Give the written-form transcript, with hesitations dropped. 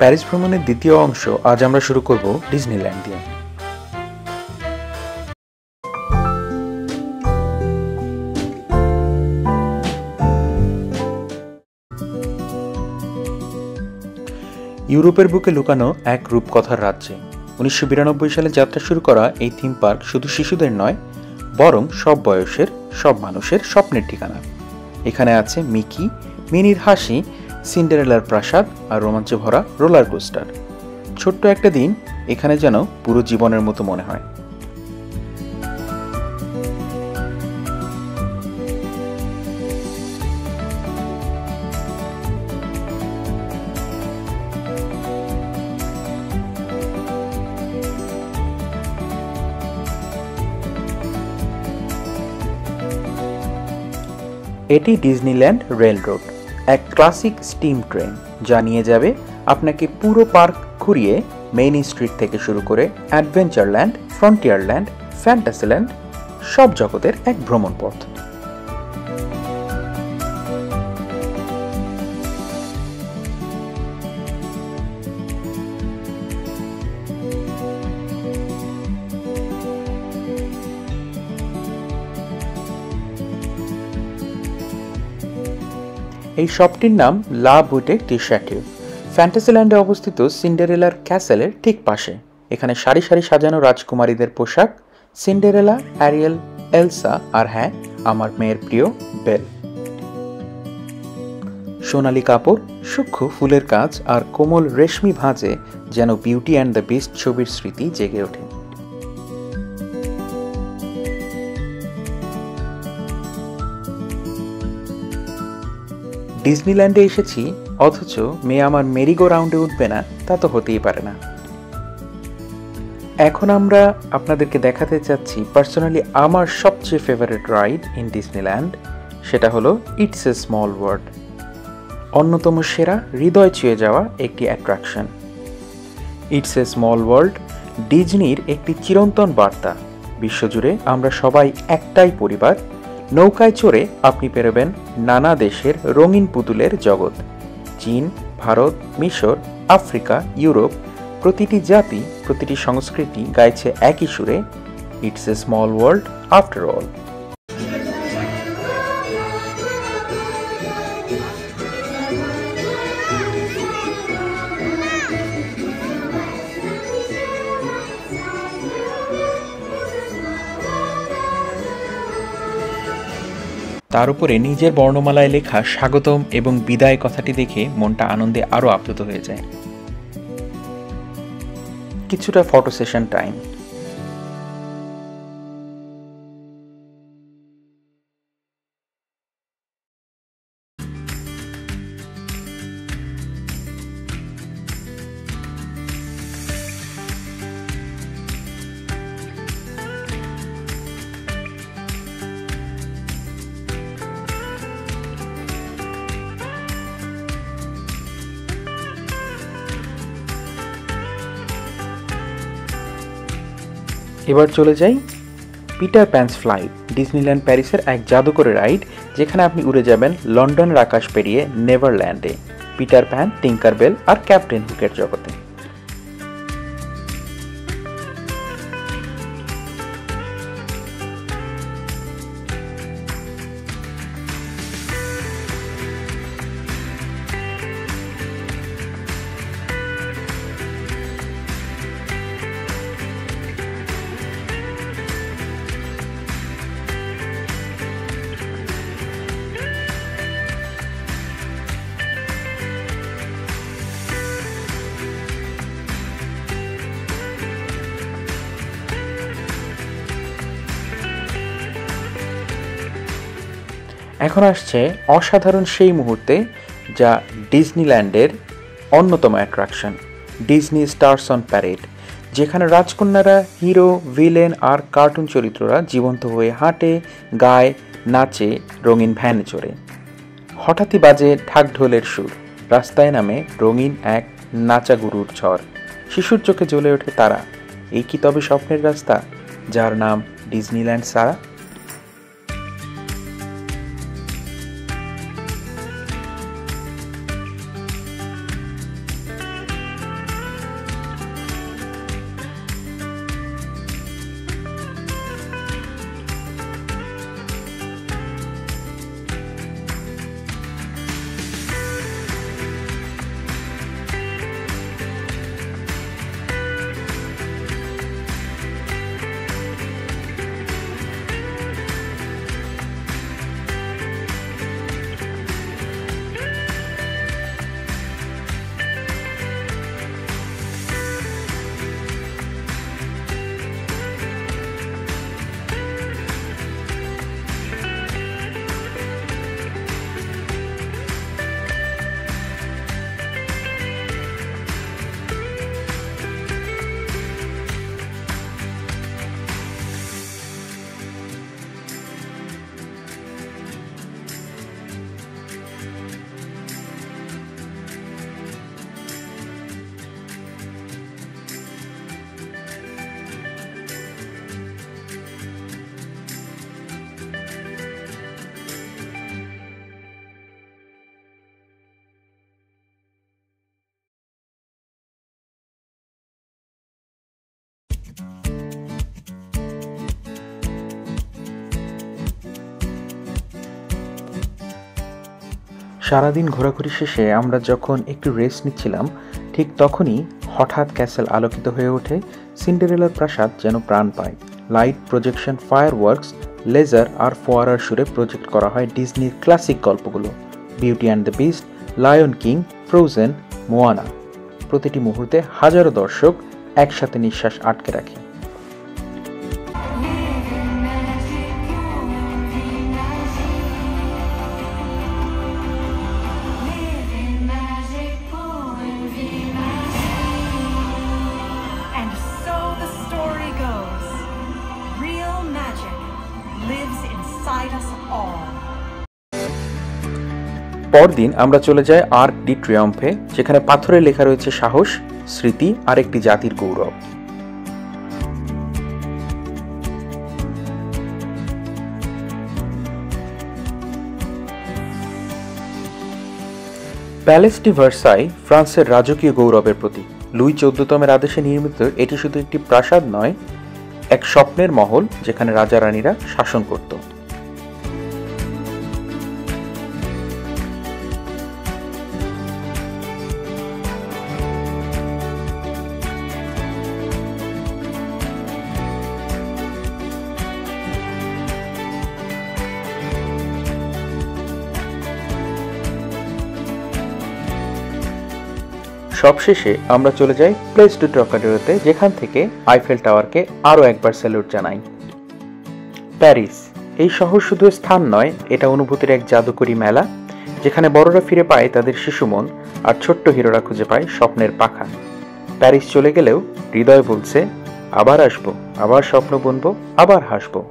Paris ভ্রমণের দ্বিতীয় অংশ আজ আমরা শুরু করব ডিজনিল্যান্ড দিয়ে। ইউরোপের বুকে লুকানো এক রূপকথার রাজ্যে 1992 সালে যাত্রা শুরু করা এই থিম পার্ক শুধু শিশুদের নয়, বরং সব বয়সের সব মানুষের স্বপ্নের ঠিকানা। এখানে আছে মিকি, মিনির হাসি, সিন্ডারেলার প্রাসাদ আর রোমাঞ্চে ভরা রোলার কোস্টার। ছোট্ট একটা দিন এখানে যেন পুরো জীবনের মতো মনে হয়। এটি ডিজনিল্যান্ড রেল রোড, এক ক্লাসিক স্টিম ট্রেন যা নিয়ে যাবে আপনাকে পুরো পার্ক ঘুরিয়ে মেইন স্ট্রিট থেকে শুরু করে অ্যাডভেঞ্চারল্যান্ড, ফ্রন্টিয়ারল্যান্ড, ফ্যান্টাসিল্যান্ড, সব জগতের এক ভ্রমণ পথ। এই শপটির নাম লা বুটিক ডি চ্যাটিউ। ফ্যান্টাসিল্যান্ডে অবস্থিত সিন্ডারেলার ক্যাসেলের ঠিক পাশে। এখানে সারি সারি সাজানো রাজকুমারীদের পোশাক, সিন্ডারেলা, অ্যারিয়েল, এলসা আর হ্যাঁ, আমার মেয়ের প্রিয় বেল। সোনালী কাপড়, সূক্ষ্ম ফুলের কাজ আর কোমল রেশমি ভাঁজে যেন বিউটি অ্যান্ড দ্য বিস্ট ছবির স্মৃতি জেগে ওঠে। ডিজনিল্যান্ডে এসেছি অথচ মেয়ে আমার মেরিগো রাউন্ডে উঠবে না, তা তো হতেই পারে না। এখন আমরা আপনাদেরকে দেখাতে চাচ্ছি পার্সোনালি আমার সবচেয়ে ফেভারিট রাইড ইন ডিজনিল্যান্ড, সেটা হলো ইটস এ স্মল ওয়ার্ল্ড। অন্যতম সেরা, হৃদয় ছুঁয়ে যাওয়া একটি attraction. It's a small world ডিজনির একটি চিরন্তন বার্তা। বিশ্বজুড়ে আমরা সবাই একটাই পরিবার। নৌকায় চড়ে আপনি পেরোবেন নানা দেশের রঙিন পুতুলের জগৎ। চীন, ভারত, মিশর, আফ্রিকা, ইউরোপ, প্রতিটি জাতি, প্রতিটি সংস্কৃতি গাইছে একই সুরে, it's a small world after all. তার উপরে নিজের বর্ণমালায় লেখা স্বাগতম এবং বিদায় কথাটি দেখে মনটা আনন্দে আরো আপ্লুত হয়ে যায়। কিছুটা ফটো সেশন টাইম। এবার চলে যাই পিটার প্যান্স ফ্লাইট, ডিজনিল্যান্ড প্যারিসের এক জাদুকরের রাইড, যেখানে আপনি উড়ে যাবেন লন্ডনের আকাশ পেরিয়ে নেভারল্যান্ডে, পিটার প্যান, টিঙ্কারবেল আর ক্যাপ্টেন হুকের জগতে। এখন আসছে অসাধারণ সেই মুহূর্তে, যা ডিজনিল্যান্ডের অন্যতম attraction, Disney stars on parade, যেখানে রাজকন্যারা, হিরো, ভিলেন আর কার্টুন চরিত্ররা জীবন্ত হয়ে হাঁটে, গায়, নাচে রঙিন ভ্যানে চড়ে। হঠাৎই বাজে ঢাকঢোলের সুর, রাস্তায় নামে রঙিন এক নাচা গুরুর ঝড়। শিশুর চোখে জ্বলে ওঠে তারা। এই কি তবে স্বপ্নের রাস্তা, যার নাম ডিজনিল্যান্ড সারা? সারাদিন ঘোরাঘুরি শেষে আমরা যখন একটু রেস্ট নিচ্ছিলাম, ঠিক তখনই হঠাৎ ক্যাসেল আলোকিত হয়ে ওঠে। সিন্ডারেলার প্রাসাদ যেন প্রাণ পায়। লাইট, প্রজেকশন, ফায়ারওয়ার্কস, লেজার আর ফোয়ারার সুরে প্রজেক্ট করা হয় ডিজনির ক্লাসিক গল্পগুলো, beauty and the beast, lion king, frozen, Moana. প্রতিটি মুহূর্তে হাজারো দর্শক একসাথে নিঃশ্বাস আটকে রাখে। And so the story goes. Real magic lives inside us all. পরদিন আমরা চলে যাই আর্ক ডি ট্রিয়ম্ফে, যেখানে পাথরে লেখা রয়েছে সাহস, স্মৃতি আর একটি জাতির গৌরব। প্যালেস ডি ভার্সাই ফ্রান্সের রাজকীয় গৌরবের প্রতীক। লুই 14তমের আদেশে নির্মিত এটি শুধু একটি প্রাসাদ নয়, এক স্বপ্নের মহল যেখানে রাজা রানীরা শাসন করত। সবশেষে আমরা চলে যাই প্লেস ডু ট্রকাডোরোতে, যেখান থেকে আইফেল টাওয়ারকে আরও একবার স্যালুট জানাই। প্যারিস, এই শহর শুধু স্থান নয়, এটা অনুভূতির এক জাদুকরী মেলা, যেখানে বড়রা ফিরে পায় তাদের শিশু মন আর ছোট্ট হিরোরা খুঁজে পায় স্বপ্নের পাখা। প্যারিস চলে গেলেও হৃদয় বলছে, আবার আসবো, আবার স্বপ্ন বুনবো, আবার হাসবো।